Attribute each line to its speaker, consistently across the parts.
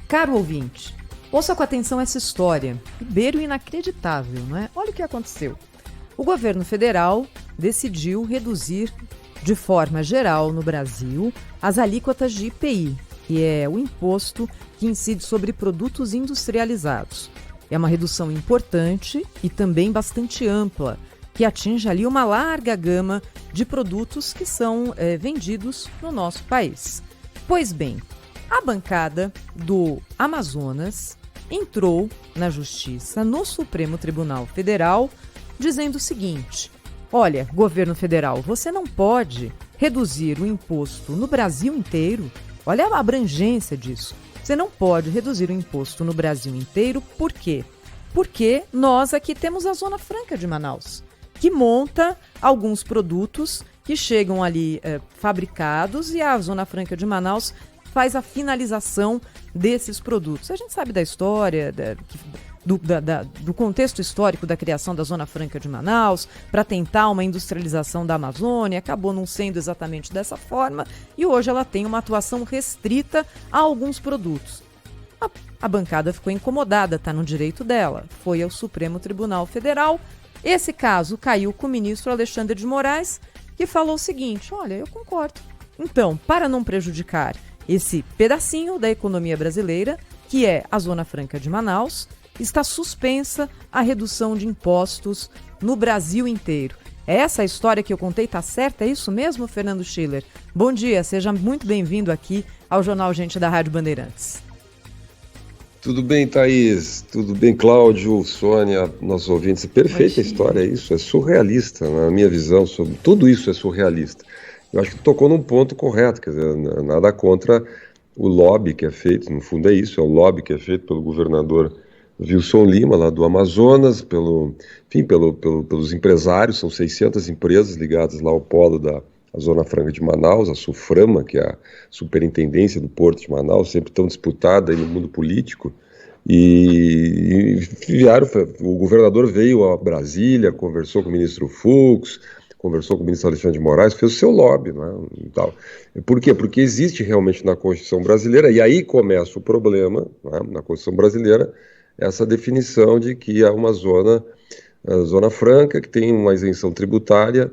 Speaker 1: Caro ouvinte, ouça com atenção essa história. Ribeiro inacreditável, não é? Olha o que aconteceu. O governo federal decidiu reduzir de forma geral no Brasil as alíquotas de IPI, que é o imposto que incide sobre produtos industrializados. É uma redução importante e também bastante ampla, que atinge ali uma larga gama de produtos que são vendidos no nosso país. Pois bem, a bancada do Amazonas entrou na Justiça, no Supremo Tribunal Federal, dizendo o seguinte: olha, governo federal, você não pode reduzir o imposto no Brasil inteiro. Olha a abrangência disso. Você não pode reduzir o imposto no Brasil inteiro. Por quê? Porque nós aqui temos a Zona Franca de Manaus, que monta alguns produtos que chegam ali fabricados, e a Zona Franca de Manaus faz a finalização desses produtos. A gente sabe da história, do contexto histórico da criação da Zona Franca de Manaus, para tentar uma industrialização da Amazônia. Acabou não sendo exatamente dessa forma, e hoje ela tem uma atuação restrita a alguns produtos. A bancada ficou incomodada, está no direito dela. Foi ao Supremo Tribunal Federal. Esse caso caiu com o ministro Alexandre de Moraes, que falou o seguinte: olha, eu concordo. Então, para não prejudicar esse pedacinho da economia brasileira, que é a Zona Franca de Manaus, está suspensa a redução de impostos no Brasil inteiro. Essa história que eu contei está certa? É isso mesmo, Fernando Schiller? Bom dia, seja muito bem-vindo aqui ao Jornal Gente da Rádio Bandeirantes.
Speaker 2: Tudo bem, Thaís? Tudo bem, Cláudio, Sônia, nossos ouvintes? Perfeita a história, isso é surrealista, na minha visão, sobre tudo isso é surrealista. Eu acho que tocou num ponto correto, quer dizer, nada contra o lobby que é feito, no fundo é isso, é o lobby que é feito pelo governador Wilson Lima, lá do Amazonas, pelos empresários. São 600 empresas ligadas lá ao polo da Zona Franca de Manaus, a SUFRAMA, que é a superintendência do Porto de Manaus, sempre tão disputada aí no mundo político, e o governador veio a Brasília, conversou com o ministro Fux, conversou com o ministro Alexandre de Moraes, fez o seu lobby, né, e tal. Por quê? Porque existe realmente na Constituição brasileira, e aí começa o problema, né, na Constituição brasileira, essa definição de que há uma zona franca, que tem uma isenção tributária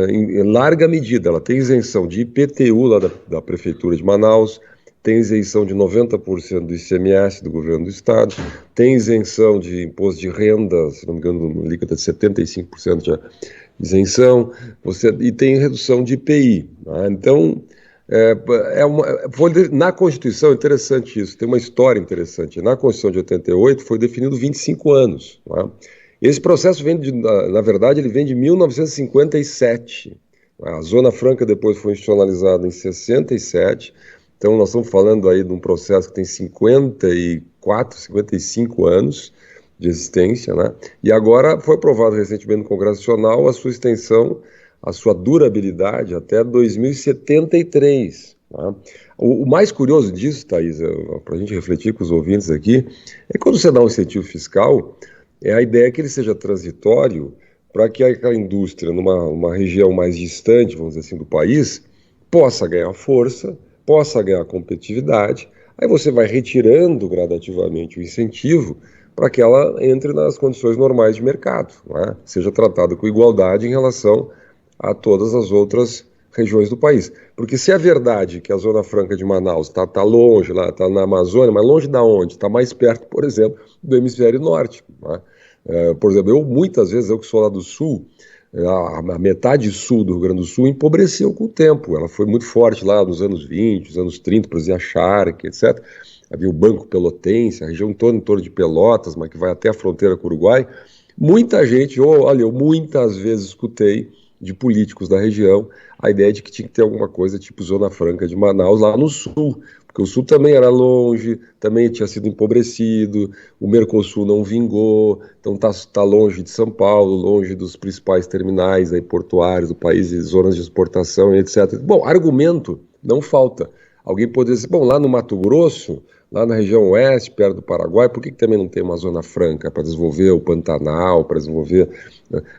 Speaker 2: em larga medida. Ela tem isenção de IPTU lá da Prefeitura de Manaus, tem isenção de 90% do ICMS do governo do estado, tem isenção de imposto de renda, se não me engano, líquida de 75% de isenção, e tem redução de IPI. Né? Então, na Constituição, é interessante isso, tem uma história interessante. Na Constituição de 88 foi definido 25 anos. Né? Esse processo na verdade, ele vem de 1957. A Zona Franca depois foi institucionalizada em 67. Então, nós estamos falando aí de um processo que tem 54, 55 anos de existência, né? E agora foi aprovado recentemente no Congresso Nacional a sua extensão, a sua durabilidade até 2073. Né? O mais curioso disso, Thaís, para a gente refletir com os ouvintes aqui, é quando você dá um incentivo fiscal, é a ideia que ele seja transitório para que aquela indústria, numa região mais distante, vamos dizer assim, do país, possa ganhar força, possa ganhar competitividade. Aí você vai retirando gradativamente o incentivo para que ela entre nas condições normais de mercado, né? Seja tratada com igualdade em relação a todas as outras regiões do país. Porque se é verdade que a Zona Franca de Manaus está longe, lá está na Amazônia, mas longe da onde? Está mais perto, por exemplo, do hemisfério norte. Né? Por exemplo, muitas vezes, eu que sou lá do sul, a metade sul do Rio Grande do Sul empobreceu com o tempo. Ela foi muito forte lá nos anos 20, nos anos 30, por exemplo, a Charque, etc. Havia o Banco Pelotense, a região toda em torno de Pelotas, mas que vai até a fronteira com o Uruguai. Muita gente, eu muitas vezes escutei de políticos da região a ideia de que tinha que ter alguma coisa tipo Zona Franca de Manaus lá no sul, porque o sul também era longe, também tinha sido empobrecido, o Mercosul não vingou, então tá longe de São Paulo, longe dos principais terminais aí, portuários do país, zonas de exportação, etc. Bom, argumento não falta. Alguém poderia dizer, bom, lá no Mato Grosso, lá na região oeste, perto do Paraguai, por que também não tem uma zona franca para desenvolver o Pantanal, para desenvolver...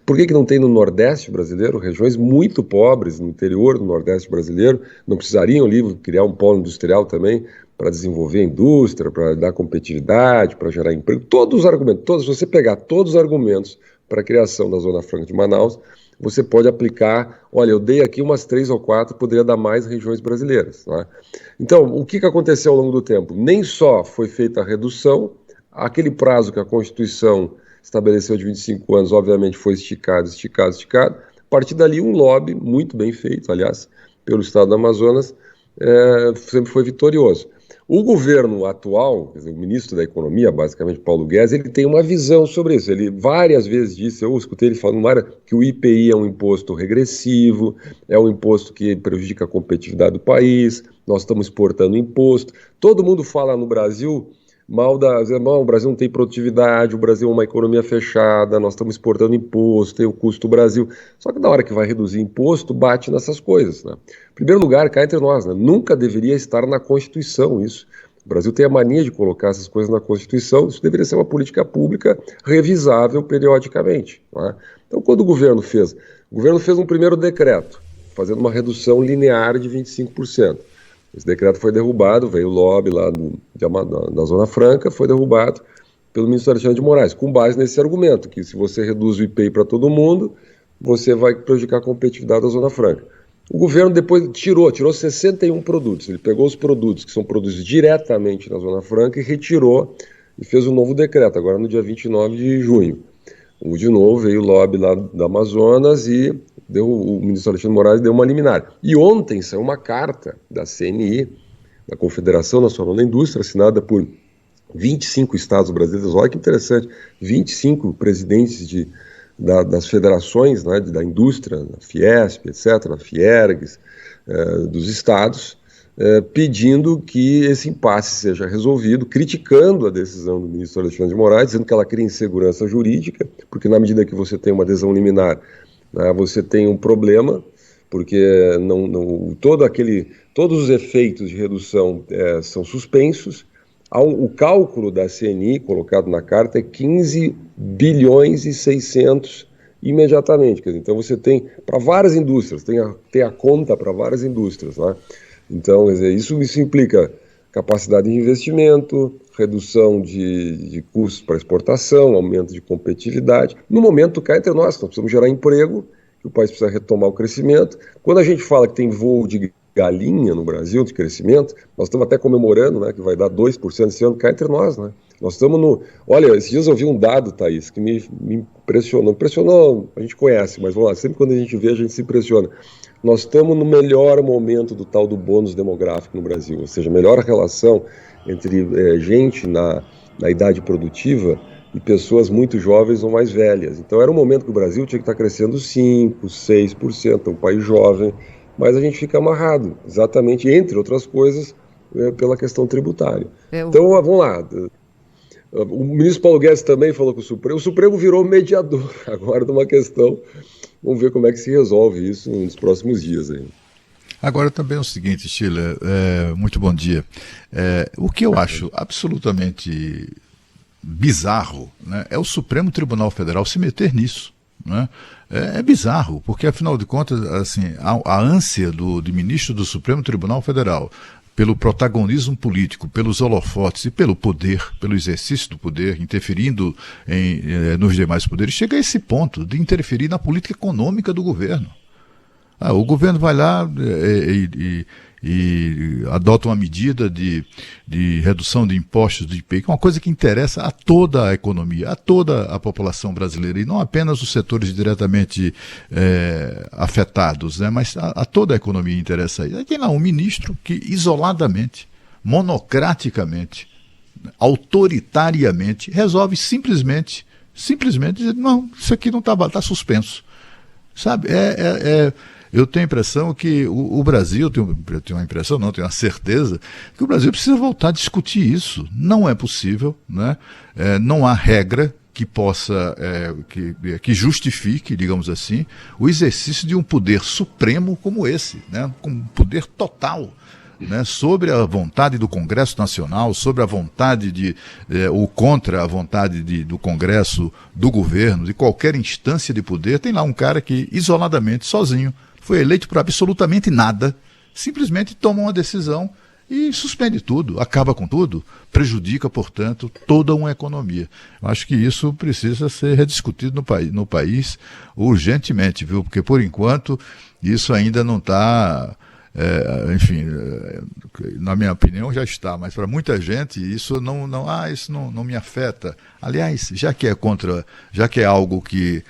Speaker 2: Por que não tem no Nordeste brasileiro, regiões muito pobres, no interior do Nordeste brasileiro, não precisariam ali criar um polo industrial também para desenvolver a indústria, para dar competitividade, para gerar emprego, todos os argumentos, se você pegar todos os argumentos para a criação da Zona Franca de Manaus, você pode aplicar, olha, eu dei aqui umas 3 ou 4, poderia dar mais regiões brasileiras. Né? Então, o que aconteceu ao longo do tempo? Nem só foi feita a redução, aquele prazo que a Constituição estabeleceu de 25 anos, obviamente, foi esticado. A partir dali, um lobby, muito bem feito, aliás, pelo Estado do Amazonas, sempre foi vitorioso. O governo atual, quer dizer, o ministro da Economia, basicamente Paulo Guedes, ele tem uma visão sobre isso. Ele várias vezes disse, eu escutei ele falando que o IPI é um imposto regressivo, é um imposto que prejudica a competitividade do país, nós estamos exportando imposto. Todo mundo fala no Brasil o Brasil não tem produtividade, o Brasil é uma economia fechada, nós estamos exportando imposto, tem o custo do Brasil. Só que na hora que vai reduzir imposto, bate nessas coisas. Né? Em primeiro lugar, cá entre nós, né? Nunca deveria estar na Constituição isso. O Brasil tem a mania de colocar essas coisas na Constituição, isso deveria ser uma política pública revisável periodicamente. Né? Então, quando o governo fez um primeiro decreto, fazendo uma redução linear de 25%. Esse decreto foi derrubado, veio o lobby lá da Zona Franca, foi derrubado pelo ministro Alexandre de Moraes, com base nesse argumento, que se você reduz o IPI para todo mundo, você vai prejudicar a competitividade da Zona Franca. O governo depois tirou 61 produtos, ele pegou os produtos que são produzidos diretamente na Zona Franca e retirou e fez um novo decreto, agora no dia 29 de junho. De novo veio o lobby lá do Amazonas e o ministro Alexandre de Moraes deu uma liminar. E ontem saiu uma carta da CNI, da Confederação Nacional da Indústria, assinada por 25 estados brasileiros. Olha que interessante, 25 presidentes das federações, né, da indústria, da Fiesp, etc., da Fiergs, dos estados, pedindo que esse impasse seja resolvido, criticando a decisão do ministro Alexandre de Moraes, dizendo que ela cria insegurança jurídica, porque na medida que você tem uma adesão liminar, né, você tem um problema, porque todos os efeitos de redução são suspensos. O cálculo da CNI, colocado na carta, é 15 bilhões e 600 imediatamente. Quer dizer, então você tem para várias indústrias, tem a conta para várias indústrias. Né? Então, quer dizer, isso implica capacidade de investimento, redução de custos para exportação, aumento de competitividade. No momento, cá entre nós precisamos gerar emprego, que o país precisa retomar o crescimento. Quando a gente fala que tem voo de galinha no Brasil, de crescimento, nós estamos até comemorando, né, que vai dar 2% esse ano, cá entre nós. Né? Nós estamos no... Olha, esses dias eu vi um dado, Thaís, que me impressionou. Impressionou, a gente conhece, mas vamos lá, sempre quando a gente vê, a gente se impressiona. Nós estamos no melhor momento do tal do bônus demográfico no Brasil, ou seja, melhor relação entre gente na idade produtiva e pessoas muito jovens ou mais velhas. Então era um momento que o Brasil tinha que estar crescendo 5%, 6%, um país jovem, mas a gente fica amarrado, exatamente, entre outras coisas, pela questão tributária. Então, vamos lá. O ministro Paulo Guedes também falou com o Supremo virou mediador agora de uma questão. Vamos ver como é que se resolve isso nos próximos dias. Aí.
Speaker 3: Agora também é o seguinte, Sheila, muito bom dia. O que eu acho absolutamente bizarro, né, é o Supremo Tribunal Federal se meter nisso. Né? É bizarro, porque afinal de contas, assim, a ânsia do ministro do Supremo Tribunal Federal pelo protagonismo político, pelos holofotes e pelo poder, pelo exercício do poder, interferindo nos demais poderes, chega a esse ponto de interferir na política econômica do governo. O governo vai lá e adota uma medida de redução de impostos de IPI, que é uma coisa que interessa a toda a economia, a toda a população brasileira, e não apenas os setores diretamente afetados, né, mas a toda a economia interessa isso. Aí tem lá um ministro que isoladamente, monocraticamente, autoritariamente, resolve simplesmente dizer, não, isso aqui não está suspenso. Sabe, eu tenho a impressão que o Brasil, tenho uma impressão, não, tenho uma certeza, que o Brasil precisa voltar a discutir isso. Não é possível, né? Não há regra que possa, que justifique, digamos assim, o exercício de um poder supremo como esse, né? Com um poder total, né? Sobre a vontade do Congresso Nacional, sobre a vontade ou contra a vontade do Congresso, do governo, de qualquer instância de poder. Tem lá um cara que, isoladamente, sozinho, foi eleito por absolutamente nada, simplesmente toma uma decisão e suspende tudo, acaba com tudo, prejudica, portanto, toda uma economia. Eu acho que isso precisa ser rediscutido no país urgentemente, viu? Porque, por enquanto, isso ainda não está... enfim, na minha opinião já está, mas para muita gente isso não me afeta. Aliás, já que é algo que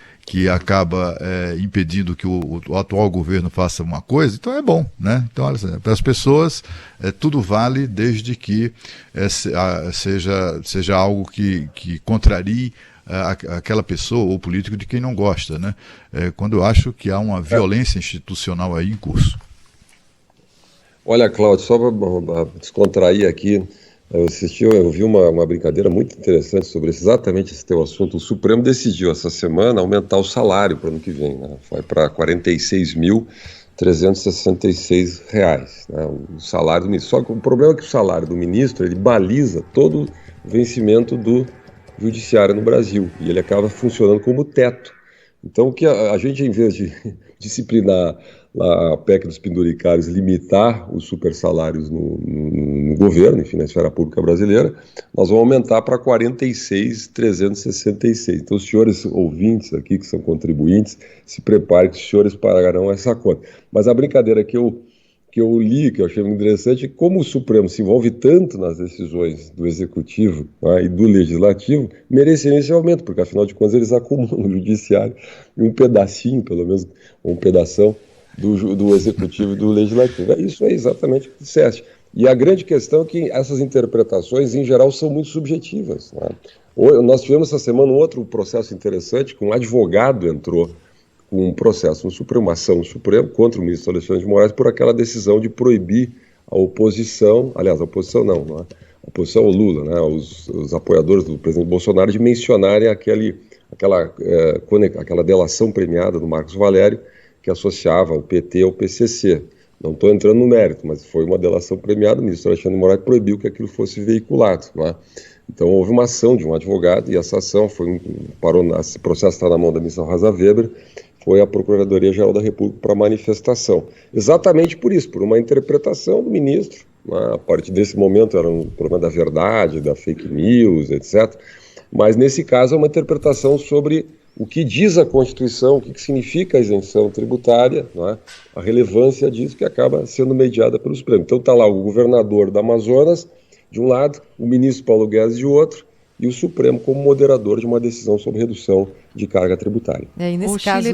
Speaker 3: acaba impedindo que o atual governo faça uma coisa, então é bom, né? Então, para as pessoas, tudo vale desde que seja algo que contrarie aquela pessoa ou político de quem não gosta, né? Quando eu acho que há uma violência institucional aí em curso.
Speaker 2: Olha, Cláudio, só para descontrair aqui, eu vi uma brincadeira muito interessante sobre exatamente esse teu assunto. O Supremo decidiu essa semana aumentar o salário para o ano que vem, né? Vai para R$ 46.366, né? O salário do ministro. Só que o problema é que o salário do ministro, ele baliza todo o vencimento do judiciário no Brasil, e ele acaba funcionando como teto. Então, o que a gente, em vez de disciplinar a PEC dos penduricários, limitar os supersalários no governo, enfim, na esfera pública brasileira, nós vamos aumentar para 46.366. Então, os senhores ouvintes aqui, que são contribuintes, se preparem que os senhores pagarão essa conta. Mas a brincadeira que eu li, que eu achei muito interessante, como o Supremo se envolve tanto nas decisões do Executivo, né, e do Legislativo, mereceria esse aumento, porque afinal de contas eles acumulam no Judiciário um pedacinho, pelo menos, ou um pedação do Executivo e do Legislativo. Isso é exatamente o que disseste. E a grande questão é que essas interpretações, em geral, são muito subjetivas, né? Nós tivemos essa semana um outro processo interessante, que um advogado entrou com um processo no Supremo, uma ação no Supremo, contra o ministro Alexandre de Moraes, por aquela decisão de proibir a oposição, aliás, a oposição não é? A oposição ao Lula, né? Os apoiadores do presidente Bolsonaro, de mencionarem aquela delação premiada do Marcos Valério, que associava o PT ao PCC. Não estou entrando no mérito, mas foi uma delação premiada, o ministro Alexandre de Moraes proibiu que aquilo fosse veiculado, não é? Então houve uma ação de um advogado, e essa ação esse processo está na mão da ministra Rosa Weber, foi a Procuradoria-Geral da República para manifestação. Exatamente por isso, por uma interpretação do ministro, né? A partir desse momento era um problema da verdade, da fake news, etc. Mas nesse caso é uma interpretação sobre o que diz a Constituição, o que significa a isenção tributária, não é? A relevância disso, que acaba sendo mediada pelo Supremo. Então está lá o governador do Amazonas, de um lado, o ministro Paulo Guedes de outro, e o Supremo como moderador de uma decisão sobre redução de carga tributária.
Speaker 1: E nesse caso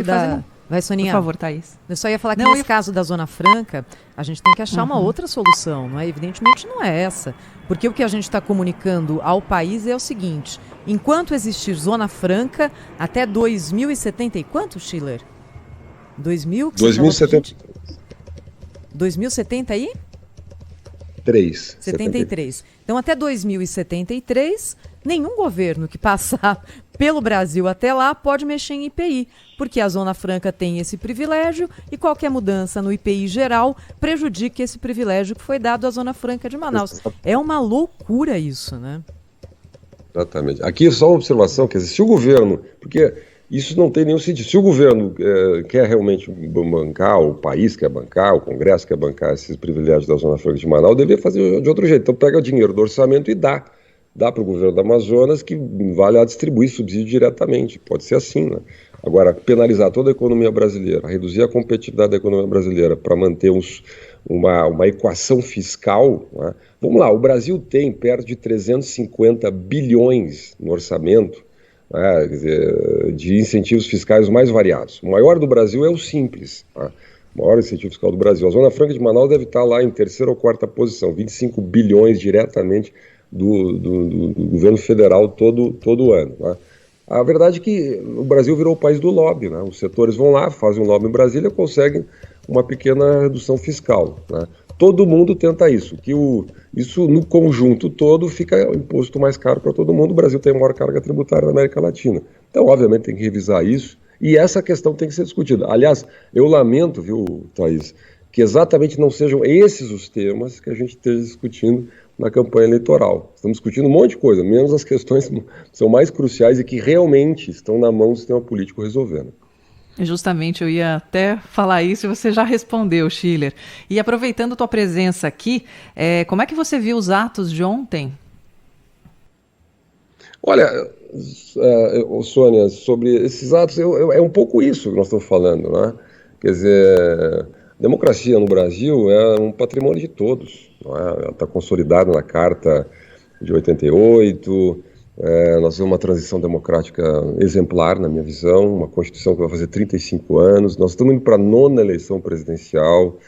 Speaker 1: Vai, Soninha.
Speaker 4: Por favor, Thaís.
Speaker 1: Eu só ia falar que nesse caso da Zona Franca, a gente tem que achar uma outra solução, não é? Evidentemente não é essa. Porque o que a gente está comunicando ao país é o seguinte: enquanto existir Zona Franca, até 2070 e quanto, Schiller?
Speaker 2: 2070.
Speaker 1: 2070 e?
Speaker 2: 73.
Speaker 1: Então, até 2073, nenhum governo que passar pelo Brasil até lá pode mexer em IPI, porque a Zona Franca tem esse privilégio e qualquer mudança no IPI geral prejudica esse privilégio que foi dado à Zona Franca de Manaus. É uma loucura isso, né?
Speaker 2: Exatamente. Aqui só uma observação, quer dizer, se o governo... Porque isso não tem nenhum sentido. Se o governo quer realmente bancar, o país quer bancar, o Congresso quer bancar esses privilégios da Zona Franca de Manaus, deveria fazer de outro jeito. Então pega o dinheiro do orçamento e dá para o governo do Amazonas, que vale a distribuir subsídio diretamente. Pode ser assim, né? Agora, penalizar toda a economia brasileira, reduzir a competitividade da economia brasileira para manter uma equação fiscal, né? Vamos lá, o Brasil tem perto de 350 bilhões no orçamento, quer dizer, de incentivos fiscais mais variados. O maior do Brasil é o Simples, tá? O maior incentivo fiscal do Brasil. A Zona Franca de Manaus deve estar lá em terceira ou quarta posição, 25 bilhões diretamente do governo federal todo ano, tá? A verdade é que o Brasil virou o país do lobby, né? Os setores vão lá, fazem um lobby em Brasília e conseguem uma pequena redução fiscal, né? Todo mundo tenta isso, isso no conjunto todo fica o imposto mais caro para todo mundo. O Brasil tem a maior carga tributária na América Latina. Então, obviamente, tem que revisar isso e essa questão tem que ser discutida. Aliás, eu lamento, viu, Thaís, que exatamente não sejam esses os temas que a gente esteja discutindo na campanha eleitoral. Estamos discutindo um monte de coisa, menos as questões que são mais cruciais e que realmente estão na mão do sistema político resolvendo.
Speaker 4: Justamente, eu ia até falar isso e você já respondeu, Schiller. E aproveitando tua presença aqui, como é que você viu os atos de ontem?
Speaker 2: Olha, Sônia, sobre esses atos, é um pouco isso que nós estamos falando, né? Quer dizer, democracia no Brasil é um patrimônio de todos, não é? Ela está consolidada na Carta de 88, nós temos uma transição democrática exemplar, na minha visão, uma Constituição que vai fazer 35 anos, nós estamos indo para a 9ª eleição presidencial.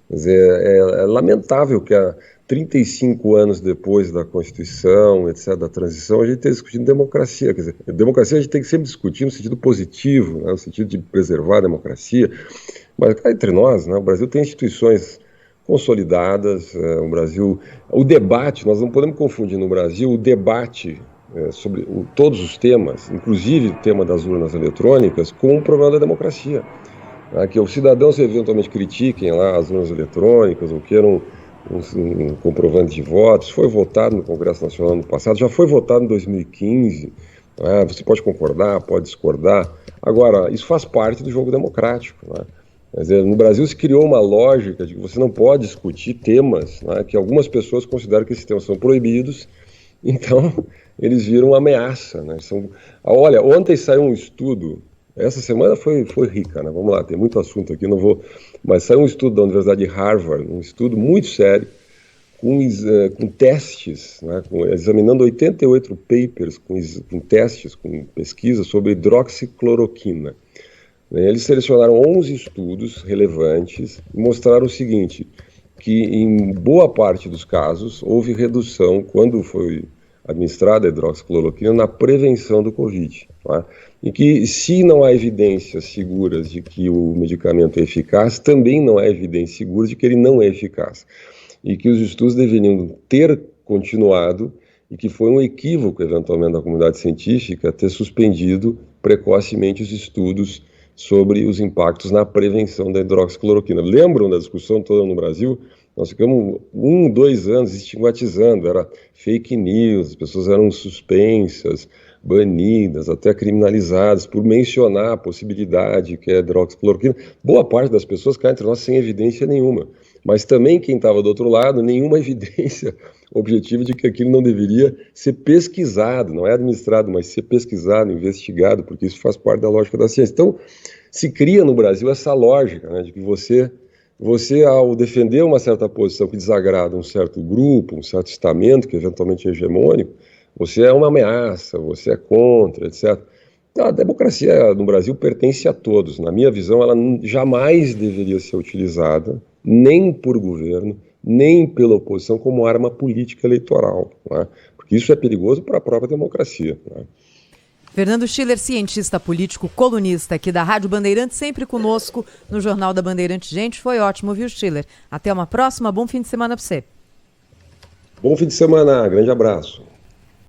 Speaker 2: Quer dizer, é lamentável que há 35 anos depois da Constituição, etc., da transição, a gente esteja discutindo democracia. Quer dizer, democracia a gente tem que sempre discutir no sentido positivo, né, no sentido de preservar a democracia. Mas cá entre nós, né, o Brasil tem instituições consolidadas, o Brasil... O debate, nós não podemos confundir no Brasil o debate sobre todos os temas, inclusive o tema das urnas eletrônicas, com o problema da democracia. Que os cidadãos eventualmente critiquem lá as urnas eletrônicas ou queiram um comprovante de votos. Foi votado no Congresso Nacional no passado, já foi votado em 2015. Você pode concordar, pode discordar. Agora, isso faz parte do jogo democrático. Quer dizer, no Brasil se criou uma lógica de que você não pode discutir temas que algumas pessoas consideram que esses temas são proibidos, então eles viram uma ameaça. Olha, ontem saiu um estudo. Essa semana foi rica, né? Vamos lá, tem muito assunto aqui, não vou... Mas saiu um estudo da Universidade de Harvard, um estudo muito sério, com testes, né? Examinando 88 papers com testes, com pesquisas sobre hidroxicloroquina. Eles selecionaram 11 estudos relevantes e mostraram o seguinte, que em boa parte dos casos houve redução, quando foi administrada a hidroxicloroquina, na prevenção do Covid. Tá? E que, se não há evidências seguras de que o medicamento é eficaz, também não há evidências seguras de que ele não é eficaz. E que os estudos deveriam ter continuado e que foi um equívoco, eventualmente, da comunidade científica ter suspendido precocemente os estudos sobre os impactos na prevenção da hidroxicloroquina. Lembram da discussão toda no Brasil? Nós ficamos 2 anos estigmatizando, era fake news, as pessoas eram suspensas, banidas, até criminalizadas por mencionar a possibilidade que é a hidroxicloroquina. Boa parte das pessoas cá entre nós sem evidência nenhuma, mas também quem estava do outro lado, nenhuma evidência objetiva de que aquilo não deveria ser pesquisado, não é administrado, mas ser pesquisado, investigado, porque isso faz parte da lógica da ciência. Então, se cria no Brasil essa lógica, né, de que você, ao defender uma certa posição que desagrada um certo grupo, um certo estamento que eventualmente é hegemônico, você é uma ameaça, você é contra, etc. A democracia no Brasil pertence a todos. Na minha visão, ela jamais deveria ser utilizada, nem por governo, nem pela oposição, como arma política eleitoral, né? Porque isso é perigoso para a própria democracia, né?
Speaker 1: Fernando Schiller, cientista político, colunista aqui da Rádio Bandeirantes, sempre conosco no Jornal da Bandeirante. Gente, foi ótimo, viu, Schiller? Até uma próxima, bom fim de semana para você.
Speaker 2: Bom fim de semana, grande abraço.